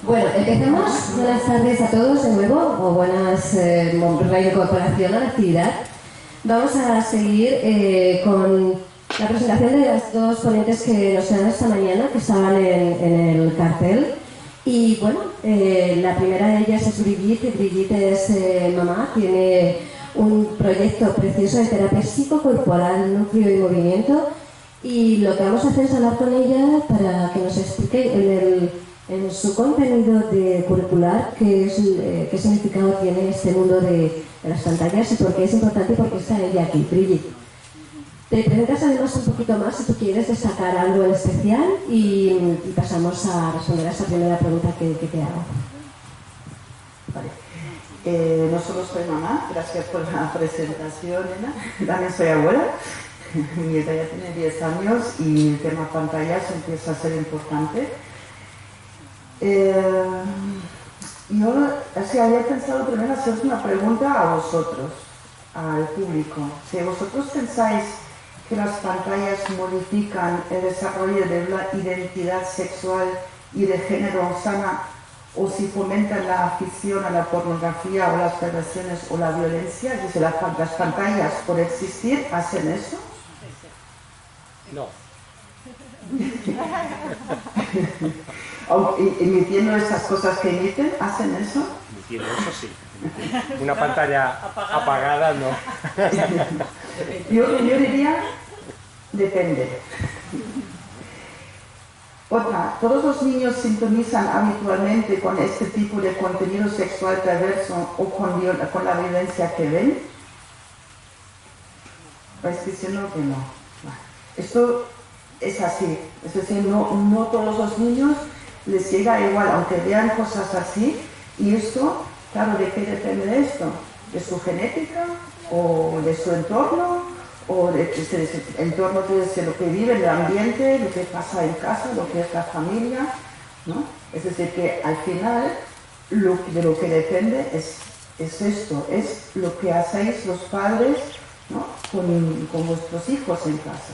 Bueno, empezamos. Buenas tardes a todos de nuevo, o buenas reincorporación a la actividad. Vamos a seguir con la presentación de las dos ponentes que nos dan esta mañana, que estaban en el cartel. Y bueno, la primera de ellas es Brigitte. Brigitte es mamá, tiene un proyecto precioso de terapia psicocorporal, núcleo y movimiento. Y lo que vamos a hacer es hablar con ella para que nos explique en su contenido curricular qué significado tiene este mundo de las pantallas y por qué es importante y por qué está ella aquí. Brigitte, te presentas además un poquito más si tú quieres destacar algo en especial y pasamos a responder a esa primera pregunta que te hago. Vale. No solo soy mamá, gracias por la presentación, Elena. También soy abuela. Mi nieta ya tiene 10 años y el tema pantallas empieza a ser importante. Yo había pensado primero haceros una pregunta a vosotros, al público. Si vosotros pensáis que las pantallas modifican el desarrollo de la identidad sexual y de género sana, o si fomentan la afición a la pornografía o las perversiones o la violencia, es decir, las pantallas por existir hacen eso. No. Emitiendo esas cosas que emiten, ¿hacen eso? Emitiendo eso sí. Una pantalla apagada no. Yo diría, depende. Otra, ¿todos los niños sintonizan habitualmente con este tipo de contenido sexual perverso o con la violencia que ven? ¿Vais diciendo que no? Esto es así, es decir, no todos los niños les llega igual, aunque vean cosas así, y esto, claro, ¿de qué depende esto? ¿De su genética o de su entorno? ¿O de entorno de lo que vive, el ambiente, lo que pasa en casa, lo que es la familia? ¿No? Es decir, que al final de lo que depende es esto, es lo que hacéis los padres, ¿no? con vuestros hijos en casa.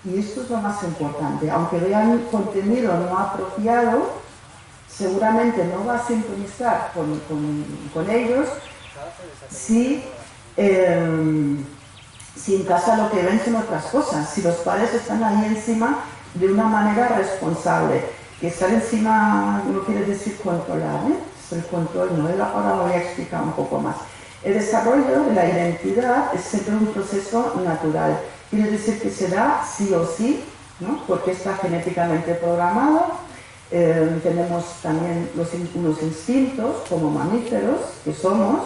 Y esto es lo más importante. Aunque vean contenido no apropiado, seguramente no va a sintonizar con ellos si en casa lo que ven son otras cosas. Si los padres están ahí encima de una manera responsable. Que estar encima no quiere decir controlar, es el control, ¿no? Ahora voy a explicar un poco más. El desarrollo de la identidad es siempre un proceso natural. Quiere decir que se da sí o sí, ¿no? Porque está genéticamente programado. Tenemos también unos instintos como mamíferos que somos,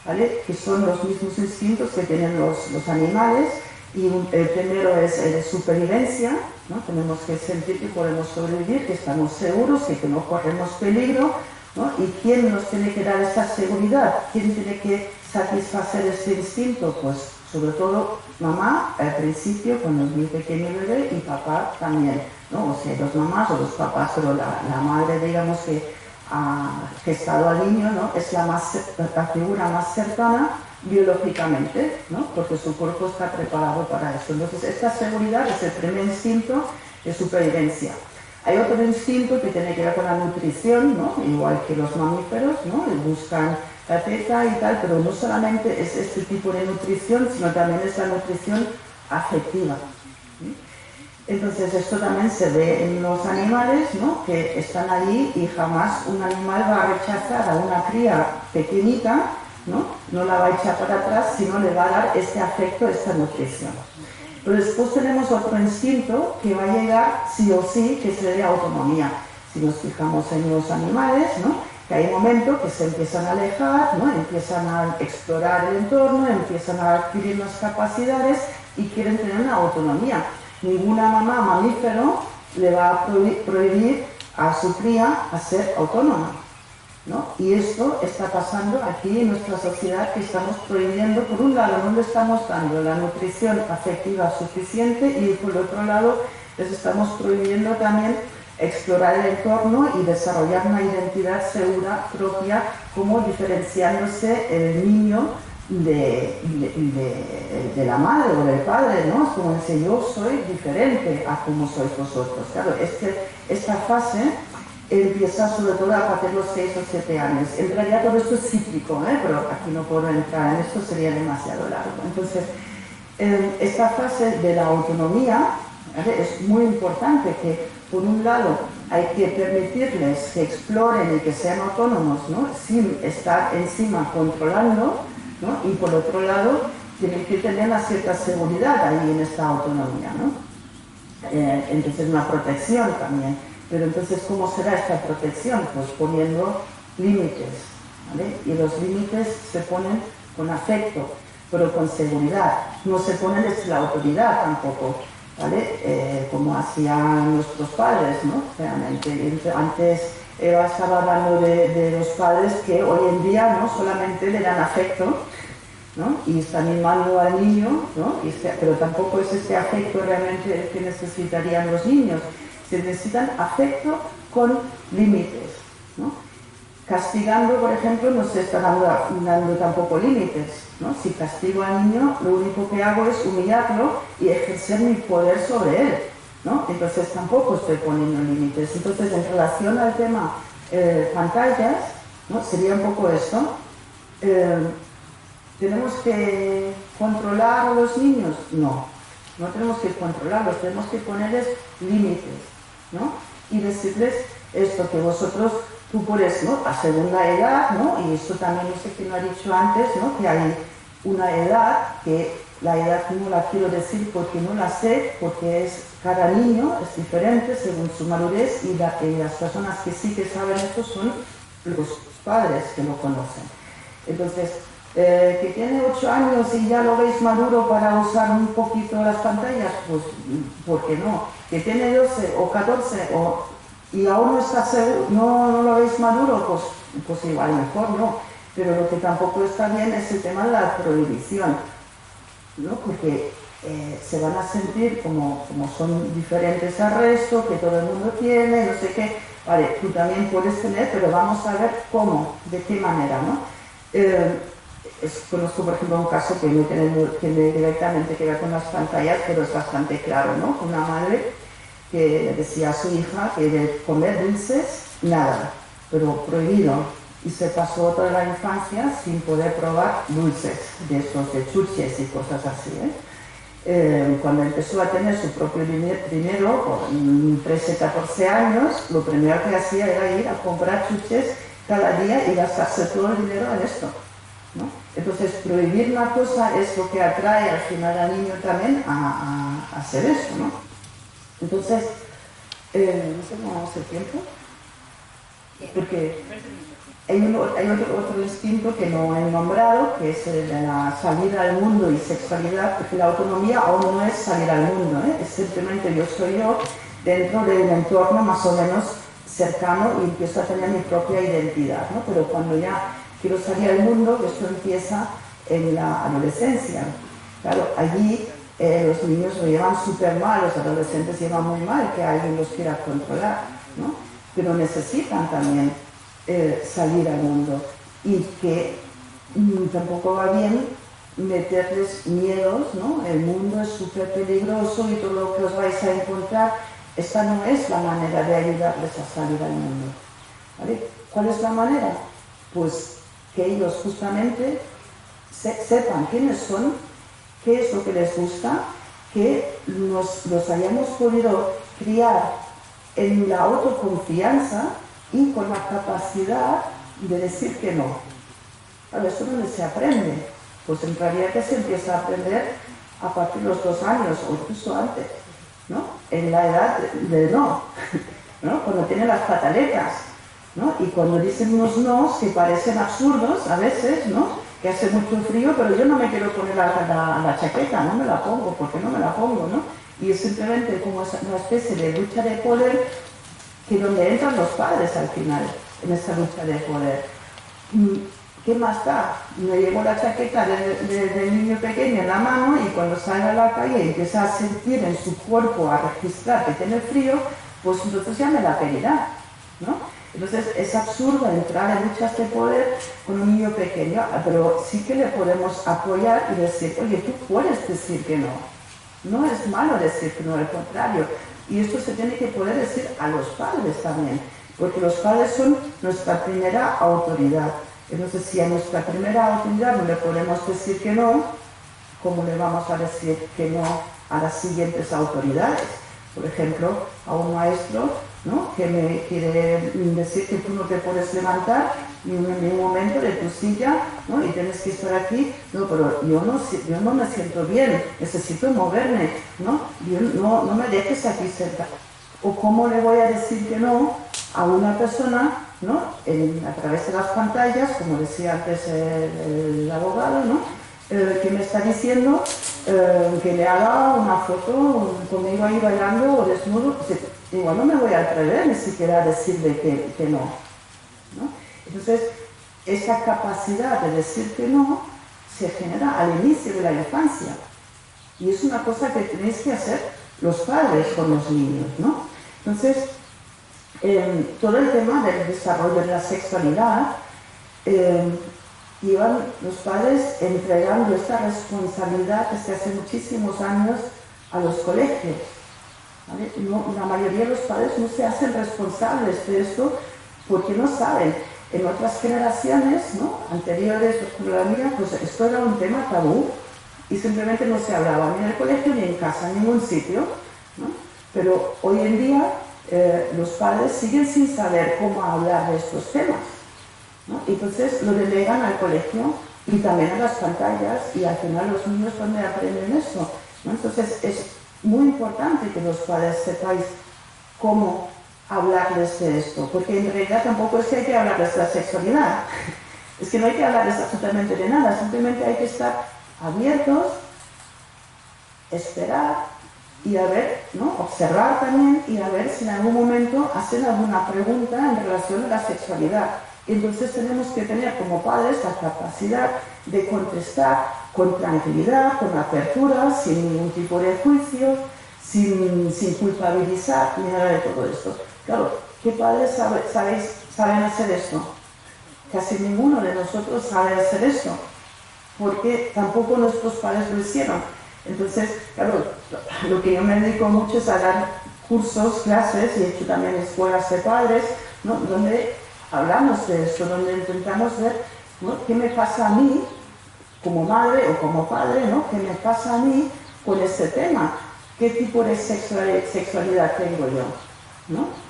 ¿vale? Que son los mismos instintos que tienen los animales. Y el primero es el de supervivencia, ¿no? Tenemos que sentir que podemos sobrevivir, que estamos seguros, que no corremos peligro, ¿no? ¿Y quién nos tiene que dar esta seguridad? ¿Quién tiene que satisfacer este instinto? Pues sobre todo mamá al principio cuando es muy pequeño el bebé y papá también, ¿no? O sea, los mamás o los papás, pero la madre, digamos, que ha gestado al niño, ¿no? Es la figura más cercana biológicamente, ¿no? Porque su cuerpo está preparado para eso. Entonces esta seguridad es el primer instinto de supervivencia. Hay otro instinto que tiene que ver con la nutrición, ¿no? Igual que los mamíferos, ¿no? Buscan la teta y tal, pero no solamente es este tipo de nutrición, sino también es la nutrición afectiva. Entonces esto también se ve en los animales, ¿no? Que están allí y jamás un animal va a rechazar a una cría pequeñita, no la va a echar para atrás, sino le va a dar este afecto, esta nutrición. Pero después tenemos otro instinto que va a llegar sí o sí, que es el de autonomía. Si nos fijamos en los animales, ¿no? Que hay momentos que se empiezan a alejar, ¿no? Empiezan a explorar el entorno, empiezan a adquirir las capacidades y quieren tener una autonomía. Ninguna mamá mamífero le va a prohibir a su cría a ser autónoma, ¿no? Y esto está pasando aquí en nuestra sociedad, que estamos prohibiendo, por un lado no le estamos dando la nutrición afectiva suficiente y por otro lado les estamos prohibiendo también explorar el entorno y desarrollar una identidad segura propia, como diferenciándose el niño de la madre o del padre, ¿no? Es como decir, yo soy diferente a como sois vosotros. Claro, esta fase empieza sobre todo a partir de los 6 o 7 años. En realidad todo esto es cíclico, pero aquí no puedo entrar en esto, sería demasiado largo. Entonces, esta fase de la autonomía, ¿vale?, es muy importante, que por un lado hay que permitirles que exploren y que sean autónomos, ¿no?, sin estar encima controlando, ¿no?, y por otro lado tienen que tener una cierta seguridad ahí en esta autonomía, ¿no? Entonces una protección también. Pero entonces, ¿cómo será esta protección? Pues poniendo límites, ¿vale? Y los límites se ponen con afecto, pero con seguridad. No se pone desde la autoridad tampoco, ¿vale? Como hacían nuestros padres, ¿no? Realmente. Antes Eva estaba hablando de los padres que hoy en día no solamente le dan afecto, ¿no?, y están mimando al niño, ¿no?, pero tampoco es este afecto realmente el que necesitarían los niños. Se necesitan afecto con límites, ¿no? Castigando, por ejemplo, no se está dando tampoco límites, ¿no? Si castigo al niño, lo único que hago es humillarlo y ejercer mi poder sobre él, ¿no? Entonces tampoco estoy poniendo límites. Entonces, en relación al tema pantallas, ¿no?, sería un poco esto. ¿Tenemos que controlar a los niños? No, no tenemos que controlarlos, tenemos que ponerles límites, ¿no? Y decirles esto, que vosotros, tú puedes, ¿no?, a según la edad, ¿no?, y esto también no sé quién lo ha dicho antes, ¿no?, que hay una edad, que la edad no la quiero decir porque no la sé, porque cada niño es diferente según su madurez, y las personas que sí que saben esto son los padres que lo conocen. Entonces, que tiene 8 años y ya lo veis maduro para usar un poquito las pantallas, pues, ¿por qué no? Que tiene 12 o 14 y aún no está seguro, no lo veis maduro, pues igual mejor no. Pero lo que tampoco está bien es el tema de la prohibición, ¿no? Porque se van a sentir como son diferentes al resto, que todo el mundo tiene, no sé qué. Vale, tú también puedes tener, pero vamos a ver cómo, de qué manera, ¿no? Conozco, por ejemplo, un caso que no tiene directamente que ver con las pantallas, pero es bastante claro, ¿no? Una madre que le decía a su hija que de comer dulces, nada, pero prohibido. Y se pasó toda la infancia sin poder probar dulces, de estos de chuches y cosas así, cuando empezó a tener su propio dinero, con 13, 14 años, lo primero que hacía era ir a comprar chuches cada día y gastarse todo el dinero en esto, ¿no? Entonces, prohibir una cosa es lo que atrae al final al niño también a hacer eso, ¿no? Entonces, no sé cómo vamos el tiempo, porque hay otro instinto que no he nombrado, que es el de la salida al mundo y sexualidad, porque la autonomía aún no es salir al mundo, es simplemente yo soy yo dentro de un entorno más o menos cercano y empiezo a tener mi propia identidad, ¿no? Pero cuando ya quiero salir al mundo, esto empieza en la adolescencia. Claro, allí los niños lo llevan súper mal, los adolescentes llevan muy mal que alguien los quiera controlar, ¿no? Pero necesitan también salir al mundo, y que tampoco va bien meterles miedos, ¿no? El mundo es súper peligroso y todo lo que os vais a encontrar. Esta no es la manera de ayudarles a salir al mundo, ¿vale? ¿Cuál es la manera? Pues que ellos justamente sepan quiénes son, qué es lo que les gusta, que los hayamos podido criar en la autoconfianza y con la capacidad de decir que no. Claro, ¿esto dónde se aprende? Pues en realidad que se empieza a aprender a partir de los 2 años o incluso antes, ¿no? En la edad de no, ¿no? Cuando tienen las pataletas, ¿no? Y cuando dicen unos no que parecen absurdos a veces, ¿no? Que hace mucho frío, pero yo no me quiero poner la chaqueta, no me la pongo, porque no me la pongo, ¿no? Y es simplemente como una especie de lucha de poder, que donde entran los padres al final, en esa lucha de poder. ¿Qué más da? Me llevo la chaqueta del niño pequeño en la mano, y cuando salga a la calle y empieza a sentir en su cuerpo, a registrar que tiene frío, pues entonces ya me la pedirá, ¿no? Entonces es absurdo entrar en luchas de poder con un niño pequeño, pero sí que le podemos apoyar y decir, oye, tú puedes decir que no. No es malo decir que no, al contrario. Y esto se tiene que poder decir a los padres también, porque los padres son nuestra primera autoridad. Entonces, si a nuestra primera autoridad no le podemos decir que no, ¿cómo le vamos a decir que no a las siguientes autoridades? Por ejemplo, a un maestro, ¿no?, que me quiere decir que tú no te puedes levantar ni en ningún momento de tu silla, ¿no?, y tienes que estar aquí. No, pero yo no me siento bien, necesito moverme, ¿no? No me dejes aquí sentada. ¿O cómo le voy a decir que no a una persona, ¿no?, a través de las pantallas, como decía antes el abogado, ¿no?, que me está diciendo que le haga una foto conmigo ahí bailando o desnudo? Pues, igual no me voy a atrever ni siquiera a decirle que no, ¿no? Entonces, esa capacidad de decir que no se genera al inicio de la infancia. Y es una cosa que tenéis que hacer los padres con los niños, ¿no? Entonces, todo el tema del desarrollo de la sexualidad, llevan los padres entregando esta responsabilidad desde hace muchísimos años a los colegios, ¿vale? La mayoría de los padres no se hacen responsables de esto porque no saben. En otras generaciones, ¿no?, anteriores, como la mía, pues esto era un tema tabú y simplemente no se hablaba ni en el colegio ni en casa, en ningún sitio, ¿no? Pero hoy en día los padres siguen sin saber cómo hablar de estos temas, ¿no? Entonces lo delegan al colegio y también a las pantallas, y al final los niños donde aprenden eso, ¿no? Entonces es muy importante que los padres sepáis cómo hablarles de esto, porque en realidad tampoco es que hay que hablarles de la sexualidad, es que no hay que hablarles absolutamente de nada, simplemente hay que estar abiertos, esperar y a ver, ¿no?, observar también y a ver si en algún momento hacen alguna pregunta en relación a la sexualidad. Entonces tenemos que tener como padres la capacidad de contestar con tranquilidad, con apertura, sin ningún tipo de juicio, sin culpabilizar, ni nada de todo esto. Claro, ¿qué padres saben hacer esto? Casi ninguno de nosotros sabe hacer esto, porque tampoco nuestros padres lo hicieron. Entonces, claro, lo que yo me dedico mucho es a dar cursos, clases, y he hecho también escuelas de padres, ¿no?, donde hablamos de esto, donde intentamos ver, ¿no?, qué me pasa a mí como madre o como padre, ¿no?, qué me pasa a mí con este tema, qué tipo de sexualidad tengo yo, ¿no?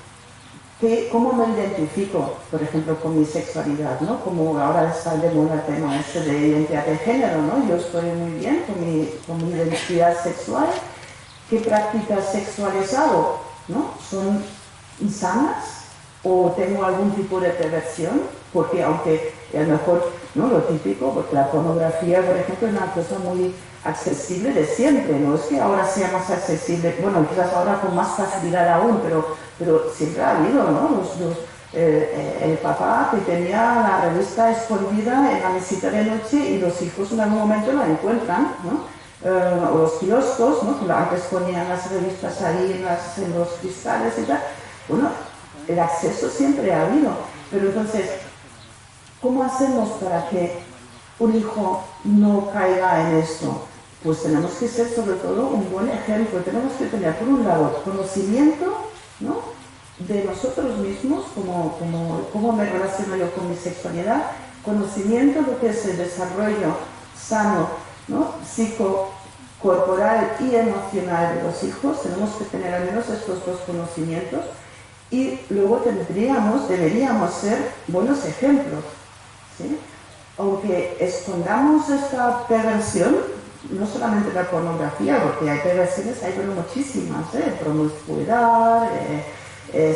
¿Cómo me identifico, por ejemplo, con mi sexualidad, ¿no? Como ahora está de moda el tema este de identidad de género, ¿no? Yo estoy muy bien con mi identidad sexual. ¿Qué prácticas sexuales hago, ¿no? ¿Son sanas o tengo algún tipo de perversión? Porque aunque a lo mejor, ¿no?, lo típico, porque la pornografía, por ejemplo, es una cosa muy accesible de siempre, no es que ahora sea más accesible, bueno, quizás ahora con más facilidad aún, pero siempre ha habido, ¿no?, el papá que tenía la revista escondida en la mesita de noche y los hijos en algún momento la encuentran, ¿no? O los kioscos, ¿no?, que antes ponían las revistas ahí en los cristales y tal. Bueno, el acceso siempre ha habido, pero entonces, ¿cómo hacemos para que un hijo no caiga en esto? Pues tenemos que ser sobre todo un buen ejemplo, tenemos que tener por un lado conocimiento, ¿no?, de nosotros mismos, cómo me relaciono yo con mi sexualidad, conocimiento de lo que es el desarrollo sano, ¿no?, psicocorporal y emocional de los hijos. Tenemos que tener al menos estos dos conocimientos y luego deberíamos ser buenos ejemplos, ¿sí? Aunque escondamos esta perversión, no solamente la pornografía, porque hay perversiones, hay muchísimas, promiscuidad,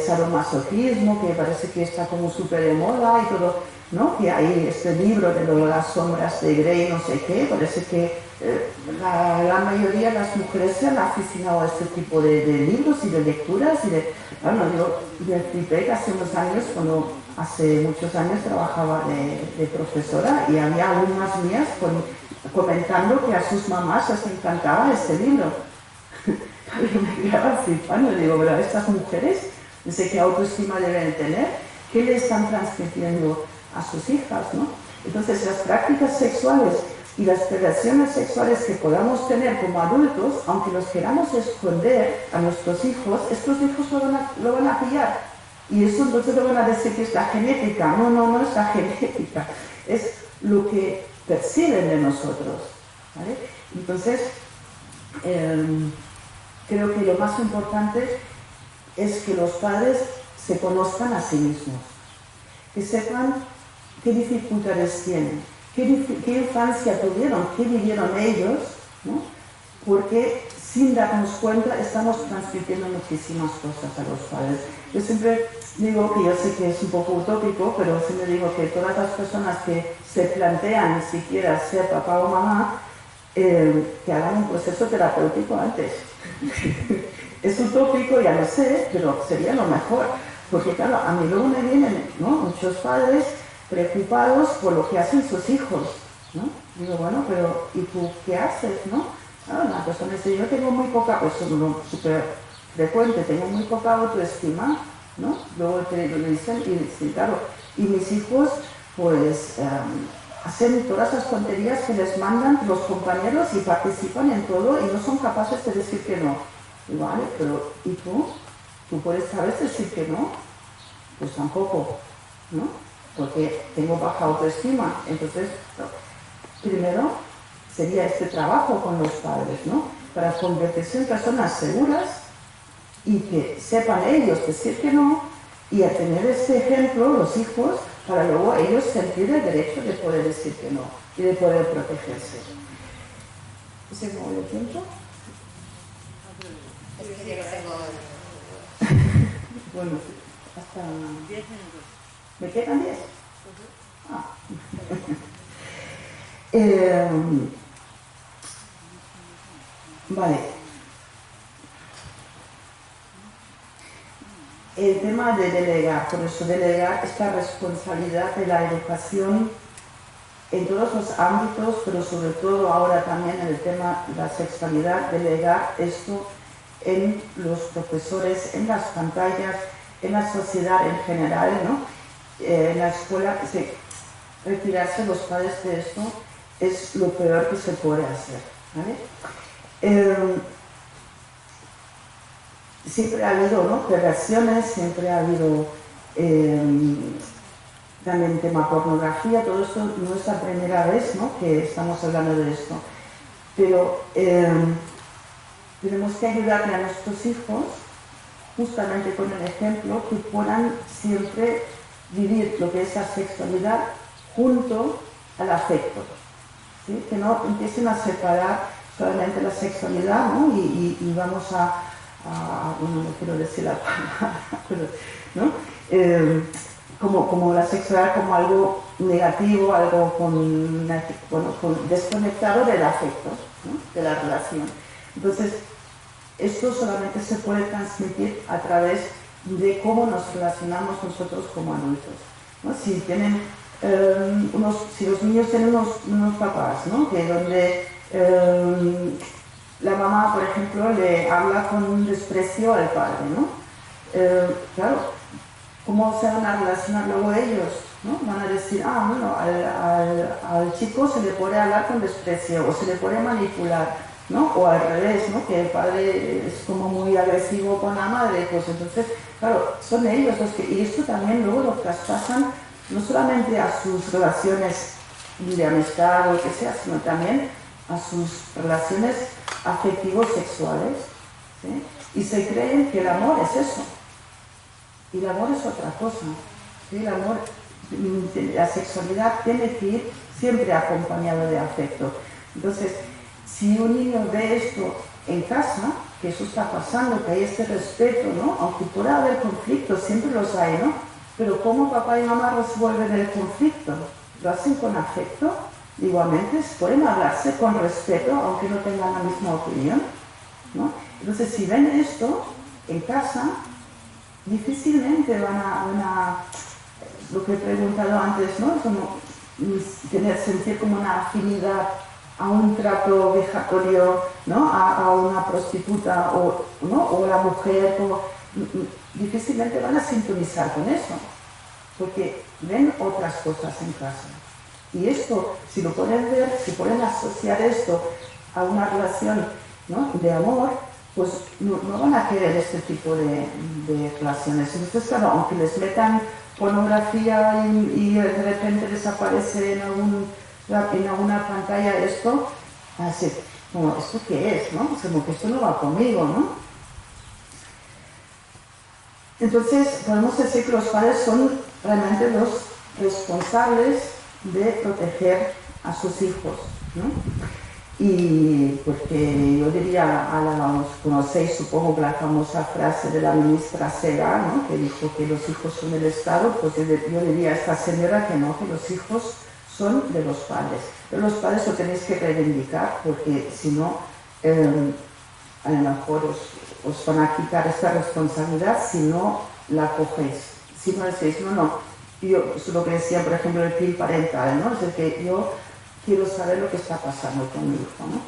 sadomasoquismo, que parece que está como súper de moda y todo, ¿no? Que hay este libro de las sombras de Grey, no sé qué, parece que la mayoría de las mujeres se han aficionado a este tipo de libros y de lecturas y de, bueno, yo me flipé que hace unos años, cuando hace muchos años trabajaba de profesora y había alumnas mías comentando que a sus mamás les encantaba este libro. Yo me quedaba flipando, digo, pero estas mujeres, no sé qué autoestima deben tener, ¿qué le están transmitiendo a sus hijas, ¿no? Entonces las prácticas sexuales Y las relaciones sexuales que podamos tener como adultos, aunque los queramos esconder a nuestros hijos, estos hijos lo van a pillar. Y eso entonces le van a decir que es la genética. No, no, no es la genética. Es lo que perciben de nosotros. ¿Vale? Entonces, creo que lo más importante es que los padres se conozcan a sí mismos. Que sepan qué dificultades tienen, qué infancia tuvieron, qué vivieron ellos, ¿no? Porque sin darnos cuenta estamos transmitiendo muchísimas cosas a los padres. Yo siempre digo, que yo sé que es un poco utópico, pero siempre digo que todas las personas que se plantean siquiera ser papá o mamá, que hagan un proceso terapéutico antes. Es utópico, ya lo sé, pero sería lo mejor. Porque claro, a mí luego me vienen, ¿no?, muchos padres preocupados por lo que hacen sus hijos, ¿no? Digo, bueno, pero ¿y tú qué haces, no? Claro, una persona dice, yo tengo muy poca, pues es súper frecuente, tengo muy poca autoestima, ¿no? Luego te lo dicen y sí, claro, y mis hijos pues hacen todas las tonterías que les mandan los compañeros y participan en todo y no son capaces de decir que no. Y vale, pero ¿y tú? ¿Tú puedes a veces decir que no? Pues tampoco, ¿no? Porque tengo baja autoestima. Entonces, primero sería este trabajo con los padres, ¿no? Para convertirse en personas seguras y que sepan ellos decir que no y a tener este ejemplo, los hijos, para luego ellos sentir el derecho de poder decir que no y de poder protegerse. ¿Se me voy el tiempo? Es que yo tengo... Bueno, hasta 10 minutos. ¿Me quedan 10? Ah. Vale. El tema de delegar, por eso delegar esta responsabilidad de la educación en todos los ámbitos, pero sobre todo ahora también en el tema de la sexualidad, delegar esto en los profesores, en las pantallas, en la sociedad en general, ¿no? En la escuela, retirarse los padres de esto es lo peor que se puede hacer, ¿vale? Siempre ha habido, ¿no?, perversiones, siempre ha habido también tema pornografía, todo esto no es la primera vez, ¿no?, que estamos hablando de esto, pero tenemos que ayudarle a nuestros hijos justamente con el ejemplo que puedan siempre vivir lo que es la sexualidad junto al afecto, ¿sí? Que no empiecen a separar solamente la sexualidad, ¿no? y vamos bueno, no quiero decir la palabra, pero, ¿no? Como la sexualidad como algo negativo, algo desconectado del afecto, ¿no?, de la relación. Entonces, esto solamente se puede transmitir a través de cómo nos relacionamos nosotros como adultos, ¿no? Si tienen si los niños tienen unos papás, ¿no?, que donde la mamá, por ejemplo, le habla con un desprecio al padre, ¿no? Claro, ¿cómo se van a relacionar luego ellos, ¿no? Van a decir, bueno, al chico se le puede hablar con desprecio o se le puede manipular, ¿no? O al revés, ¿no?, que el padre es como muy agresivo con la madre, pues entonces, claro, son ellos los que... Y esto también luego lo traspasan no solamente a sus relaciones de amistad o lo que sea, sino también a sus relaciones afectivos sexuales, ¿sí? Y se creen que el amor es eso. Y el amor es otra cosa, ¿sí? El amor, la sexualidad tiene que ir siempre acompañado de afecto. Entonces, si un niño ve esto en casa, que eso está pasando, que hay este respeto, ¿no? Aunque pueda haber conflictos, siempre los hay, ¿no? Pero ¿cómo papá y mamá resuelven el conflicto? ¿Lo hacen con afecto? Igualmente, pueden hablarse con respeto, aunque no tengan la misma opinión, ¿no? Entonces, si ven esto en casa, difícilmente van a lo que he preguntado antes, ¿no? Como sentir como una afinidad a un trato vejatorio, ¿no?, a una prostituta ¿no?, o la mujer, difícilmente van a sintonizar con eso, porque ven otras cosas en casa. Y esto, si lo pueden ver, si pueden asociar esto a una relación, ¿no?, de amor, pues no van a querer este tipo de relaciones. Entonces, claro, aunque les metan pornografía y de repente desaparece en alguna pantalla esto, así, como, ¿esto qué es? ¿No? Como que esto no va conmigo, ¿no? Entonces, podemos decir que los padres son realmente los responsables de proteger a sus hijos, ¿no? Y porque yo diría, os conocéis supongo que la famosa frase de la ministra Sega, ¿no?, que dijo que los hijos son del Estado, pues yo diría a esta señora que no, que los hijos son de los padres. Pero los padres lo tenéis que reivindicar, porque si no, a lo mejor os van a quitar esta responsabilidad si no la cogéis. Si no decís, no, yo, eso es lo que decía, por ejemplo, el PIN parental, ¿no? Es decir, que yo quiero saber lo que está pasando con mi hijo, ¿no?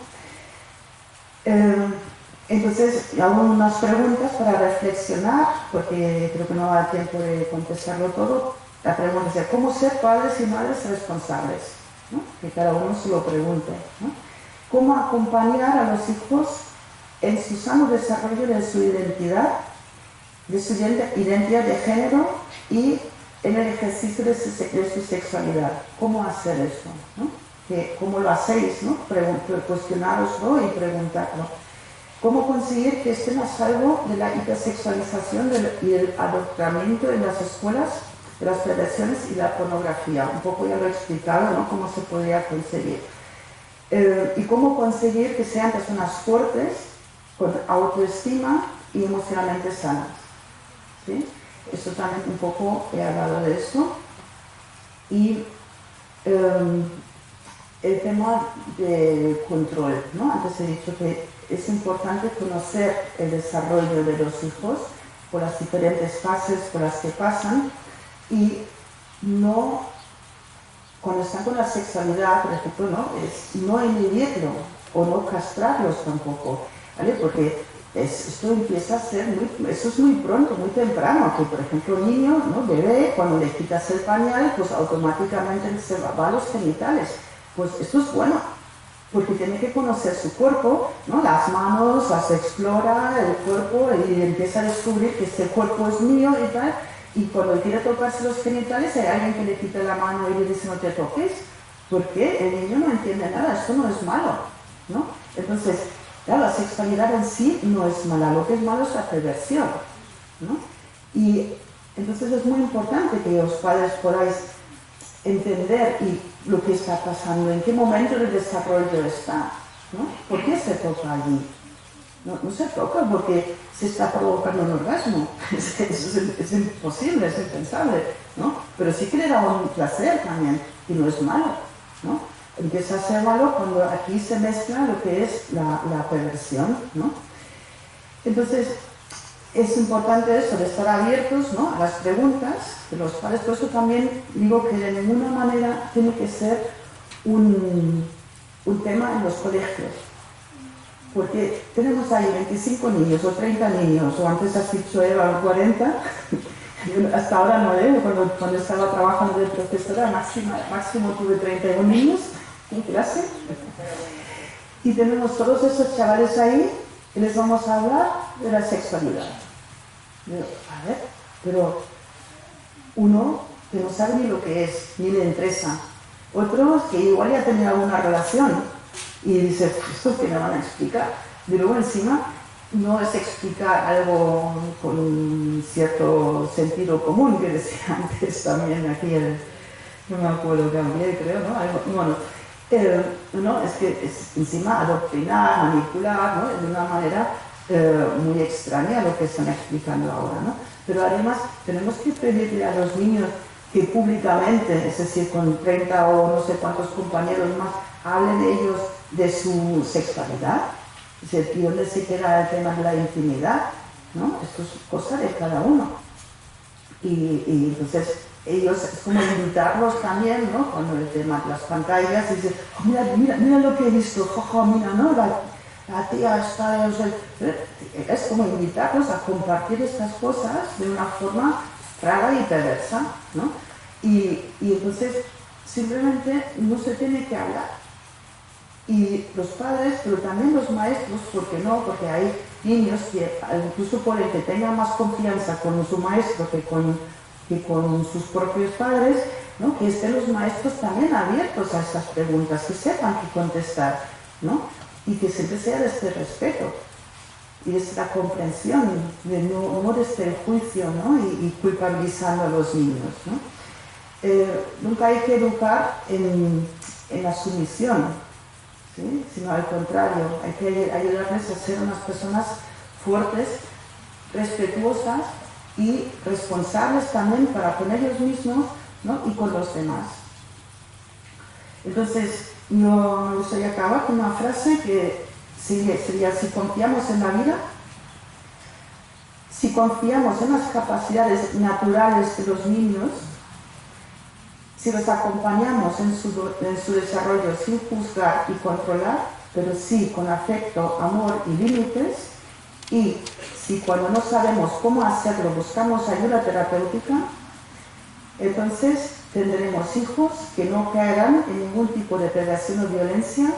Entonces, hago unas preguntas para reflexionar, porque creo que no va a dar tiempo de contestarlo todo. La pregunta es, ¿cómo ser padres y madres responsables? ¿No? Que cada uno se lo pregunte, ¿no? ¿Cómo acompañar a los hijos en su sano desarrollo de su identidad de género y en el ejercicio de su sexualidad? ¿Cómo hacer esto? ¿No? ¿Cómo lo hacéis? ¿No? Cuestionároslo y preguntarlo. ¿Cómo conseguir que estén a salvo de la hipersexualización y el adoctrinamiento en las escuelas, de las perversiones y la pornografía? Un poco ya lo he explicado, ¿no?, cómo se podría conseguir. Y cómo conseguir que sean personas fuertes, con autoestima y emocionalmente sanas. ¿Sí? Esto también un poco he hablado de esto. Y el tema de control, ¿no? Antes he dicho que es importante conocer el desarrollo de los hijos por las diferentes fases por las que pasan y no, cuando están con la sexualidad, por ejemplo, no inhibirlo o no castrarlos tampoco, ¿vale? Porque esto empieza a ser eso es muy pronto, muy temprano, que por ejemplo el niño, ¿no?, bebé, cuando le quitas el pañal, pues automáticamente se va a los genitales. Pues esto es bueno, porque tiene que conocer su cuerpo, ¿no? Las manos, las explora, el cuerpo, y empieza a descubrir que este cuerpo es mío y tal, y cuando quiere tocarse los genitales hay alguien que le quita la mano y le dice no te toques, porque el niño no entiende nada, esto no es malo, ¿no? Entonces, claro, la sexualidad en sí no es mala, lo que es malo es la perversión, ¿no? Y entonces es muy importante que los padres podáis entender lo que está pasando, en qué momento del desarrollo está, ¿no? ¿Por qué se toca allí? No se toca porque se está provocando un orgasmo. Es imposible, es impensable, ¿no? Pero sí que le da un placer también, y no es malo, ¿no? Empieza a ser malo cuando aquí se mezcla lo que es la perversión, ¿no? Entonces, es importante eso, de estar abiertos, ¿no?, a las preguntas de los padres. Por eso también digo que de ninguna manera tiene que ser un tema en los colegios. Porque tenemos ahí 25 niños o 30 niños, o antes has dicho Eva 40, hasta ahora no, cuando estaba trabajando de profesora, máximo tuve 31 niños en clase. Y tenemos todos esos chavales ahí y les vamos a hablar de la sexualidad. A ver, pero uno que no sabe ni lo que es, ni le interesa. Otros que igual ya tenían alguna relación y dice, esto que me van a explicar. Y luego encima no es explicar algo con un cierto sentido común, que decía antes también aquí, no me acuerdo, Gabriel creo, ¿no? No, es que es encima adoctrinar, manipular, ¿no?, de una manera muy extraña a lo que están explicando ahora, ¿no? Pero además tenemos que pedirle a los niños que públicamente, es decir, con 30 o no sé cuántos compañeros más, hablen ellos de su sexualidad. Es decir, ¿y dónde se queda el tema de la intimidad? ¿No? Esto es cosa de cada uno. Y entonces ellos, es como invitarlos también, ¿no?, cuando el tema de las pantallas, y dicen, oh, mira lo que he visto, mira, ¿no?, la tía está, es como invitarlos a compartir estas cosas de una forma rara y perversa, ¿no? Y entonces simplemente no se tiene que hablar. Y los padres, pero también los maestros, ¿por qué no? Porque hay niños que incluso pueden que tengan más confianza con su maestro que con sus propios padres, ¿no? Que estén los maestros también abiertos a estas preguntas, que sepan qué contestar, ¿no? Y que siempre sea desde el respeto y desde la comprensión, no desde el juicio, ¿no? Y culpabilizando a los niños, ¿no? Nunca hay que educar en la sumisión, ¿sí? Sino al contrario, hay que ayudarles a ser unas personas fuertes, respetuosas y responsables también para con ellos mismos, ¿no? Y con los demás. Entonces, yo me gustaría acabar con una frase que sería: si confiamos en la vida, si confiamos en las capacidades naturales de los niños, si los acompañamos en su desarrollo sin juzgar y controlar, pero sí con afecto, amor y límites, y si cuando no sabemos cómo hacerlo buscamos ayuda terapéutica, entonces tendremos hijos que no caerán en ningún tipo de predación o violencia,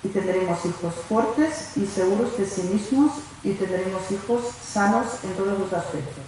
y tendremos hijos fuertes y seguros de sí mismos, y tendremos hijos sanos en todos los aspectos.